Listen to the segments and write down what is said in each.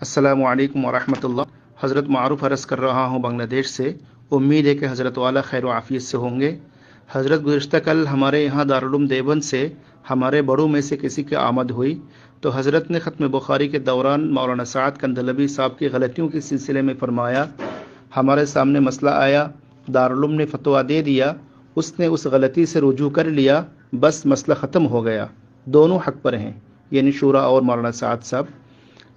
السلام علیکم ورحمۃ اللہ۔ حضرت معروف عرض کر رہا ہوں بنگلہ دیش سے۔ امید ہے کہ حضرت والا خیر و عافیت سے ہوں گے۔ حضرت گزشتہ کل ہمارے یہاں دارالعلوم دیوبند سے ہمارے بڑوں میں سے کسی کی آمد ہوئی تو حضرت نے ختم بخاری کے دوران مولانا سعد کندلوی صاحب کی غلطیوں کے سلسلے میں فرمایا، ہمارے سامنے مسئلہ آیا، دارالعلوم نے فتویٰ دے دیا، اس نے اس غلطی سے رجوع کر لیا، بس مسئلہ ختم ہو گیا، دونوں حق پر ہیں، یعنی شورا اور مولانا سعد صاحب۔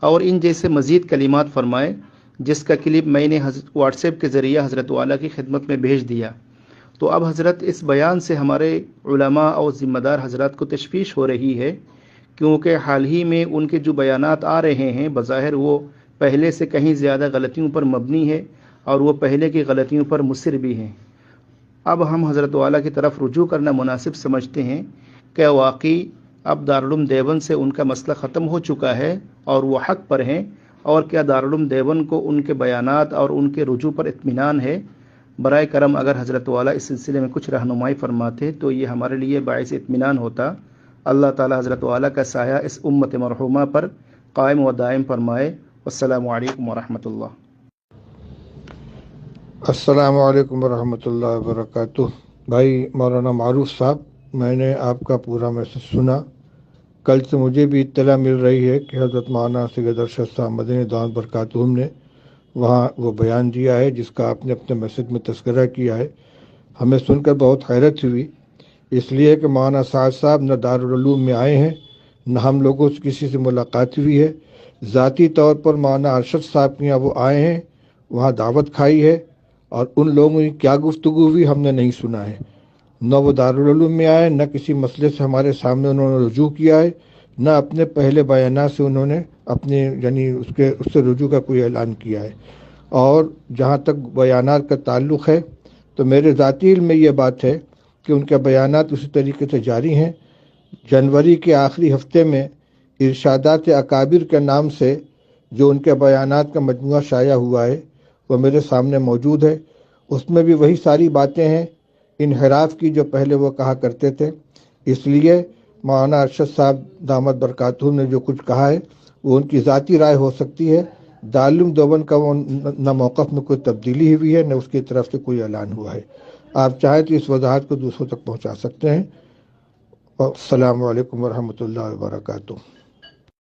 اور ان جیسے مزید کلمات فرمائے، جس کا کلپ میں نے واٹس ایپ کے ذریعے حضرت والا کی خدمت میں بھیج دیا۔ تو اب حضرت اس بیان سے ہمارے علماء اور ذمہ دار حضرات کو تشویش ہو رہی ہے، کیونکہ حال ہی میں ان کے جو بیانات آ رہے ہیں بظاہر وہ پہلے سے کہیں زیادہ غلطیوں پر مبنی ہے اور وہ پہلے کی غلطیوں پر مصر بھی ہیں۔ اب ہم حضرت والا کی طرف رجوع کرنا مناسب سمجھتے ہیں کہ واقعی اب دارالعلوم دیوبند سے ان کا مسئلہ ختم ہو چکا ہے اور وہ حق پر ہیں، اور کیا دارالعلوم دیوبند کو ان کے بیانات اور ان کے رجوع پر اطمینان ہے؟ برائے کرم اگر حضرت والا اس سلسلے میں کچھ رہنمائی فرماتے تو یہ ہمارے لیے باعث اطمینان ہوتا۔ اللہ تعالی حضرت والا کا سایہ اس امت مرحومہ پر قائم و دائم فرمائے۔ السلام علیکم ورحمۃ اللہ۔ السلام علیکم ورحمۃ اللہ وبرکاتہ۔ بھائی مولانا معروف صاحب، میں نے آپ کا پورا میسج سنا۔ کل سے مجھے بھی اطلاع مل رہی ہے کہ حضرت مولانا سید ارشد صاحب مدنی دامت برکاتہم نے وہاں وہ بیان دیا ہے جس کا آپ نے اپنے میسج میں تذکرہ کیا ہے۔ ہمیں سن کر بہت حیرت ہوئی، اس لیے کہ مولانا سعد صاحب نہ دارالعلوم میں آئے ہیں، نہ ہم لوگوں سے کسی سے ملاقات ہوئی ہے۔ ذاتی طور پر مولانا ارشد صاحب کے یہاں وہ آئے ہیں، وہاں دعوت کھائی ہے، اور ان لوگوں کی کیا گفتگو ہوئی ہم نے نہیں سنا ہے۔ نہ وہ دارالعلوم میں آئے، نہ کسی مسئلے سے ہمارے سامنے انہوں نے رجوع کیا ہے، نہ اپنے پہلے بیانات سے انہوں نے اپنے یعنی اس سے رجوع کا کوئی اعلان کیا ہے۔ اور جہاں تک بیانات کا تعلق ہے تو میرے ذاتی علم میں یہ بات ہے کہ ان کے بیانات اسی طریقے سے جاری ہیں۔ جنوری کے آخری ہفتے میں ارشادات اکابر کے نام سے جو ان کے بیانات کا مجموعہ شائع ہوا ہے وہ میرے سامنے موجود ہے۔ اس میں بھی وہی ساری باتیں ہیں انحراف کی جو پہلے وہ کہا کرتے تھے۔ اس لیے مولانا ارشد صاحب دامت برکاتہم نے جو کچھ کہا ہے وہ ان کی ذاتی رائے ہو سکتی ہے۔ دارالعلوم دیوبند کا وہ نہ موقف میں کوئی تبدیلی ہوئی ہے، نہ اس کی طرف سے کوئی اعلان ہوا ہے۔ آپ چاہیں تو اس وضاحت کو دوسروں تک پہنچا سکتے ہیں۔ السلام علیکم ورحمۃ اللہ وبرکاتہ۔